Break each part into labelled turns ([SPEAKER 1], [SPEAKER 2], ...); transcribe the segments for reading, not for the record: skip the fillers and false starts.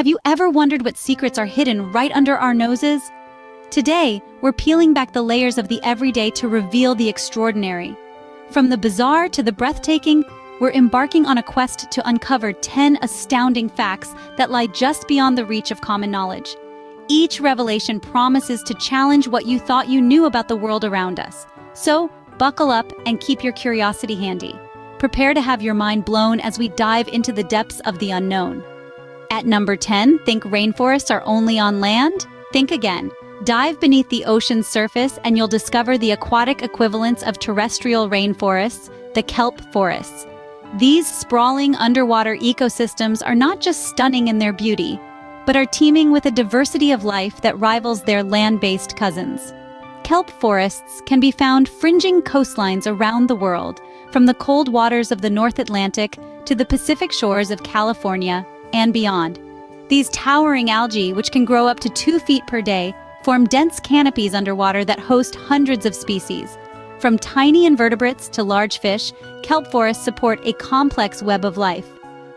[SPEAKER 1] Have you ever wondered what secrets are hidden right under our noses? Today, we're peeling back the layers of the everyday to reveal the extraordinary. From the bizarre to the breathtaking, we're embarking on a quest to uncover 10 astounding facts that lie just beyond the reach of common knowledge. Each revelation promises to challenge what you thought you knew about the world around us. So, buckle up and keep your curiosity handy. Prepare to have your mind blown as we dive into the depths of the unknown. At number 10, think rainforests are only on land? Think again. Dive beneath the ocean's surface and you'll discover the aquatic equivalents of terrestrial rainforests, the kelp forests. These sprawling underwater ecosystems are not just stunning in their beauty, but are teeming with a diversity of life that rivals their land-based cousins. Kelp forests can be found fringing coastlines around the world, from the cold waters of the North Atlantic to the Pacific shores of California and beyond. These towering algae, which can grow up to 2 feet per day, form dense canopies underwater that host hundreds of species. From tiny invertebrates to large fish, kelp forests support a complex web of life.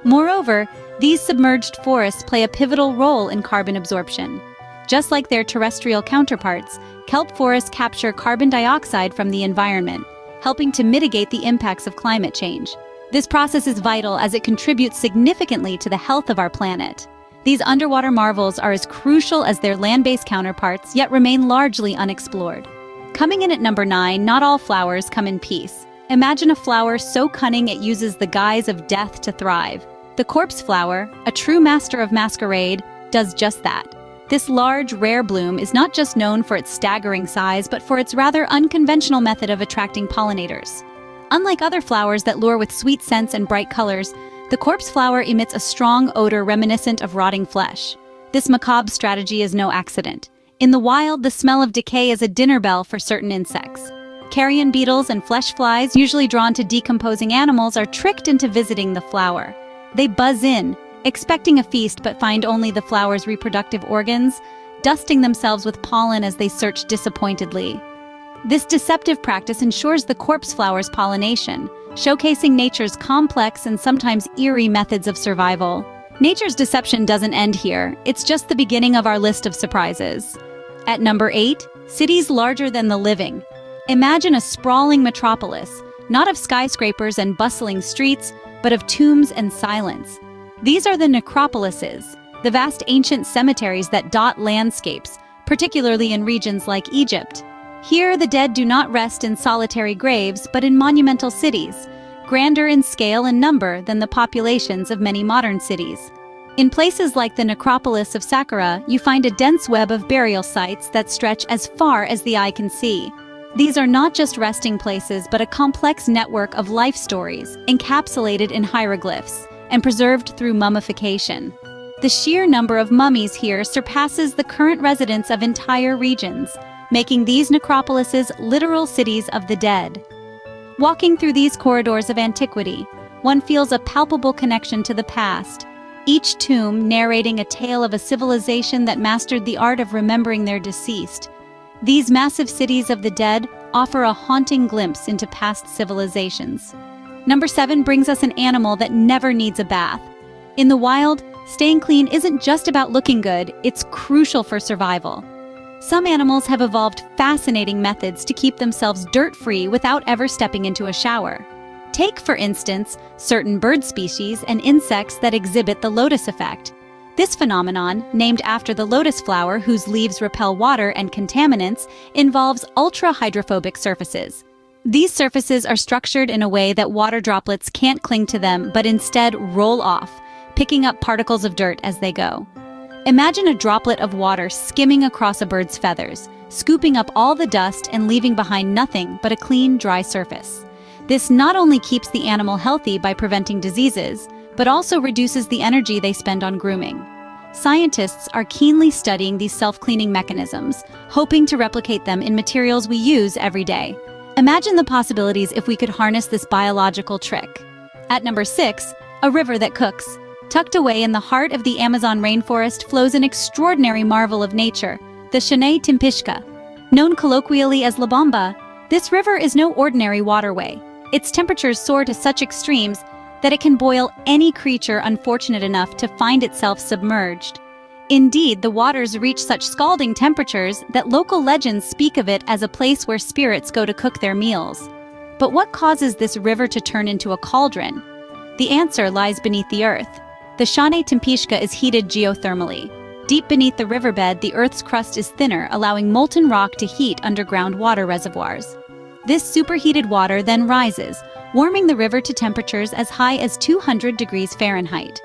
[SPEAKER 1] Moreover, these submerged forests play a pivotal role in carbon absorption. Just like their terrestrial counterparts, kelp forests capture carbon dioxide from the environment, helping to mitigate the impacts of climate change. This process is vital as it contributes significantly to the health of our planet. These underwater marvels are as crucial as their land-based counterparts, yet remain largely unexplored. Coming in at number 9, not all flowers come in peace. Imagine a flower so cunning it uses the guise of death to thrive. The corpse flower, a true master of masquerade, does just that. This large, rare bloom is not just known for its staggering size, but for its rather unconventional method of attracting pollinators. Unlike other flowers that lure with sweet scents and bright colors, the corpse flower emits a strong odor reminiscent of rotting flesh. This macabre strategy is no accident. In the wild, the smell of decay is a dinner bell for certain insects. Carrion beetles and flesh flies, usually drawn to decomposing animals, are tricked into visiting the flower. They buzz in, expecting a feast but find only the flower's reproductive organs, dusting themselves with pollen as they search disappointedly. This deceptive practice ensures the corpse flower's pollination, showcasing nature's complex and sometimes eerie methods of survival. Nature's deception doesn't end here, it's just the beginning of our list of surprises. At number 8, cities larger than the living. Imagine a sprawling metropolis, not of skyscrapers and bustling streets, but of tombs and silence. These are the necropolises, the vast ancient cemeteries that dot landscapes, particularly in regions like Egypt. Here, the dead do not rest in solitary graves, but in monumental cities, grander in scale and number than the populations of many modern cities. In places like the necropolis of Saqqara, you find a dense web of burial sites that stretch as far as the eye can see. These are not just resting places, but a complex network of life stories, encapsulated in hieroglyphs and preserved through mummification. The sheer number of mummies here surpasses the current residents of entire regions, making these necropolises literal cities of the dead. Walking through these corridors of antiquity, one feels a palpable connection to the past, each tomb narrating a tale of a civilization that mastered the art of remembering their deceased. These massive cities of the dead offer a haunting glimpse into past civilizations. Number 7 brings us an animal that never needs a bath. In the wild, staying clean isn't just about looking good, it's crucial for survival. Some animals have evolved fascinating methods to keep themselves dirt-free without ever stepping into a shower. Take, for instance, certain bird species and insects that exhibit the lotus effect. This phenomenon, named after the lotus flower whose leaves repel water and contaminants, involves ultra-hydrophobic surfaces. These surfaces are structured in a way that water droplets can't cling to them but instead roll off, picking up particles of dirt as they go. Imagine a droplet of water skimming across a bird's feathers, scooping up all the dust and leaving behind nothing but a clean, dry surface. This not only keeps the animal healthy by preventing diseases, but also reduces the energy they spend on grooming. Scientists are keenly studying these self-cleaning mechanisms, hoping to replicate them in materials we use every day. Imagine the possibilities if we could harness this biological trick. At number 6, a river that cooks. Tucked away in the heart of the Amazon rainforest flows an extraordinary marvel of nature, the Shanay Timpishka. Known colloquially as La Bamba, this river is no ordinary waterway. Its temperatures soar to such extremes that it can boil any creature unfortunate enough to find itself submerged. Indeed, the waters reach such scalding temperatures that local legends speak of it as a place where spirits go to cook their meals. But what causes this river to turn into a cauldron? The answer lies beneath the earth. The Shane Tempishka is heated geothermally. Deep beneath the riverbed, the Earth's crust is thinner, allowing molten rock to heat underground water reservoirs. This superheated water then rises, warming the river to temperatures as high as 200 degrees Fahrenheit.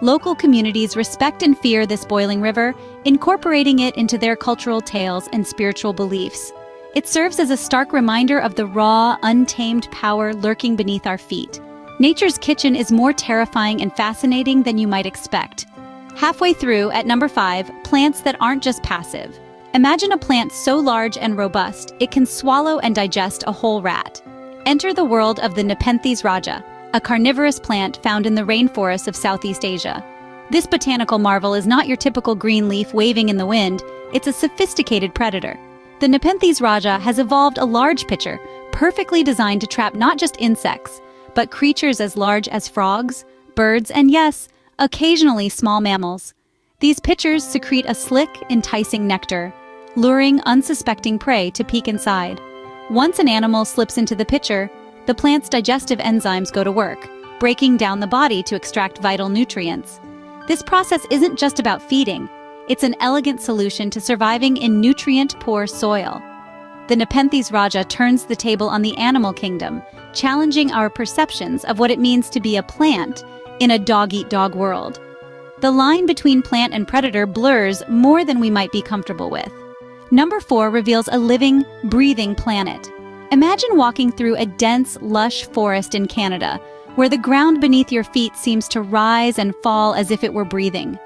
[SPEAKER 1] Local communities respect and fear this boiling river, incorporating it into their cultural tales and spiritual beliefs. It serves as a stark reminder of the raw, untamed power lurking beneath our feet. Nature's kitchen is more terrifying and fascinating than you might expect. Halfway through, at number 5, plants that aren't just passive. Imagine a plant so large and robust, it can swallow and digest a whole rat. Enter the world of the Nepenthes raja, a carnivorous plant found in the rainforests of Southeast Asia. This botanical marvel is not your typical green leaf waving in the wind, it's a sophisticated predator. The Nepenthes raja has evolved a large pitcher, perfectly designed to trap not just insects, but creatures as large as frogs, birds, and yes, occasionally small mammals. These pitchers secrete a slick, enticing nectar, luring unsuspecting prey to peek inside. Once an animal slips into the pitcher, the plant's digestive enzymes go to work, breaking down the body to extract vital nutrients. This process isn't just about feeding, it's an elegant solution to surviving in nutrient-poor soil. The Nepenthes raja turns the table on the animal kingdom, challenging our perceptions of what it means to be a plant in a dog-eat-dog world. The line between plant and predator blurs more than we might be comfortable with. Number 4 reveals a living, breathing planet. Imagine walking through a dense, lush forest in Canada, where the ground beneath your feet seems to rise and fall as if it were breathing.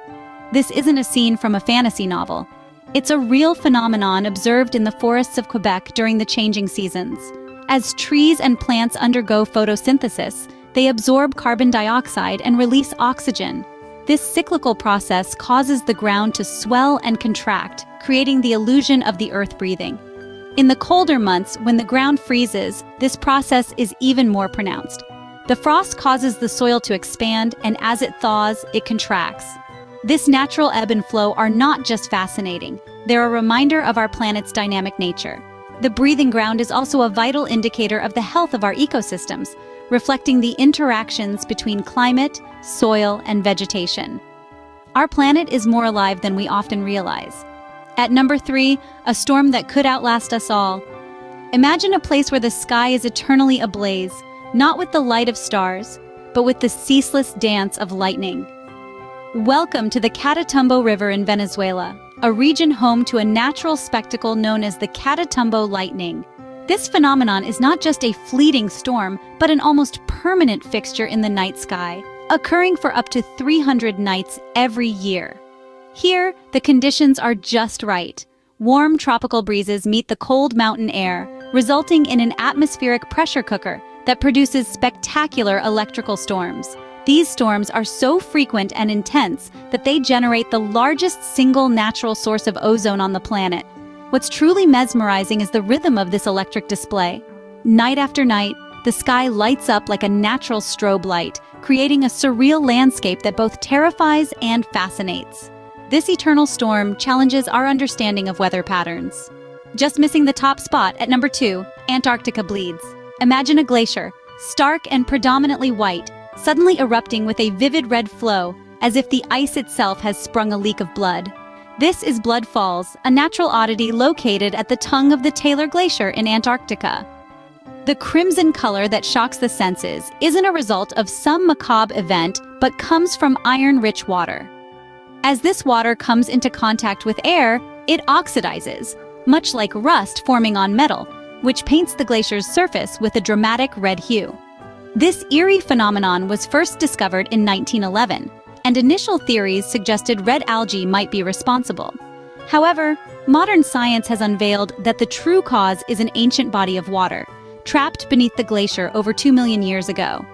[SPEAKER 1] This isn't a scene from a fantasy novel. It's a real phenomenon observed in the forests of Quebec during the changing seasons. As trees and plants undergo photosynthesis, they absorb carbon dioxide and release oxygen. This cyclical process causes the ground to swell and contract, creating the illusion of the earth breathing. In the colder months, when the ground freezes, this process is even more pronounced. The frost causes the soil to expand, and as it thaws, it contracts. This natural ebb and flow are not just fascinating, they're a reminder of our planet's dynamic nature. The breathing ground is also a vital indicator of the health of our ecosystems, reflecting the interactions between climate, soil, and vegetation. Our planet is more alive than we often realize. At number 3, a storm that could outlast us all. Imagine a place where the sky is eternally ablaze, not with the light of stars, but with the ceaseless dance of lightning. Welcome to the Catatumbo River in Venezuela, a region home to a natural spectacle known as the Catatumbo lightning. This phenomenon is not just a fleeting storm, but an almost permanent fixture in the night sky, occurring for up to 300 nights every year. Here, the conditions are just right. Warm tropical breezes meet the cold mountain air, resulting in an atmospheric pressure cooker that produces spectacular electrical storms. These storms are so frequent and intense that they generate the largest single natural source of ozone on the planet. What's truly mesmerizing is the rhythm of this electric display. Night after night, the sky lights up like a natural strobe light, creating a surreal landscape that both terrifies and fascinates. This eternal storm challenges our understanding of weather patterns. Just missing the top spot at number 2, Antarctica bleeds. Imagine a glacier, stark and predominantly white, suddenly erupting with a vivid red flow, as if the ice itself has sprung a leak of blood. This is Blood Falls, a natural oddity located at the tongue of the Taylor Glacier in Antarctica. The crimson color that shocks the senses isn't a result of some macabre event, but comes from iron-rich water. As this water comes into contact with air, it oxidizes, much like rust forming on metal, which paints the glacier's surface with a dramatic red hue. This eerie phenomenon was first discovered in 1911, and initial theories suggested red algae might be responsible. However, modern science has unveiled that the true cause is an ancient body of water, trapped beneath the glacier over 2 million years ago.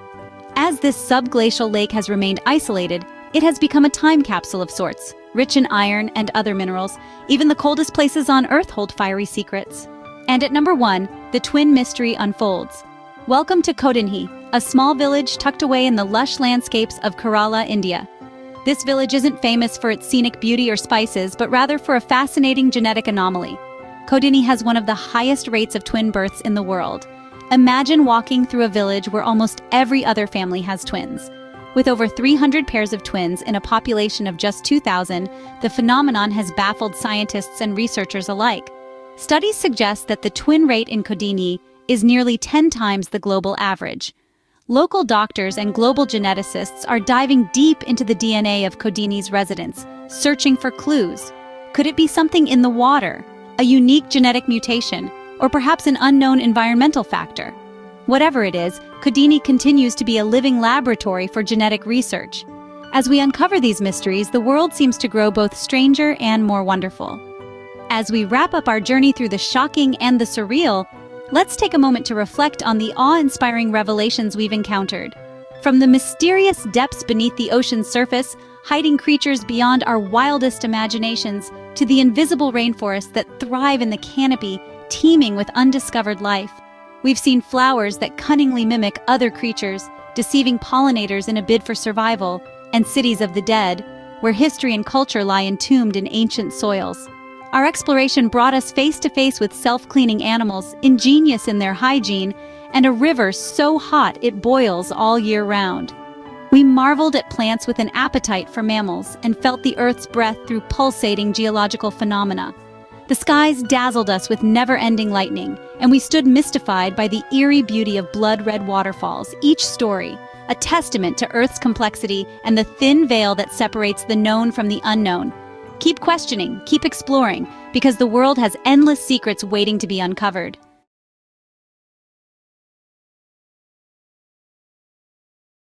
[SPEAKER 1] As this subglacial lake has remained isolated, it has become a time capsule of sorts, rich in iron and other minerals. Even the coldest places on Earth hold fiery secrets. And at number 1, the twin mystery unfolds. Welcome to Kottenhi, a small village tucked away in the lush landscapes of Kerala, India. This village isn't famous for its scenic beauty or spices, but rather for a fascinating genetic anomaly. Kodini has one of the highest rates of twin births in the world. Imagine walking through a village where almost every other family has twins. With over 300 pairs of twins in a population of just 2,000, the phenomenon has baffled scientists and researchers alike. Studies suggest that the twin rate in Kodini is nearly 10 times the global average. Local doctors and global geneticists are diving deep into the DNA of Kodini's residents, searching for clues. Could it be something in the water, a unique genetic mutation, or perhaps an unknown environmental factor? Whatever it is, Kodini continues to be a living laboratory for genetic research. As we uncover these mysteries, the world seems to grow both stranger and more wonderful. As we wrap up our journey through the shocking and the surreal, let's take a moment to reflect on the awe-inspiring revelations we've encountered. From the mysterious depths beneath the ocean's surface, hiding creatures beyond our wildest imaginations, to the invisible rainforests that thrive in the canopy, teeming with undiscovered life. We've seen flowers that cunningly mimic other creatures, deceiving pollinators in a bid for survival, and cities of the dead, where history and culture lie entombed in ancient soils. Our exploration brought us face to face with self-cleaning animals, ingenious in their hygiene, and a river so hot it boils all year round. We marveled at plants with an appetite for mammals and felt the Earth's breath through pulsating geological phenomena. The skies dazzled us with never-ending lightning, and we stood mystified by the eerie beauty of blood-red waterfalls, each story a testament to Earth's complexity and the thin veil that separates the known from the unknown. Keep questioning, keep exploring, because the world has endless secrets waiting to be uncovered.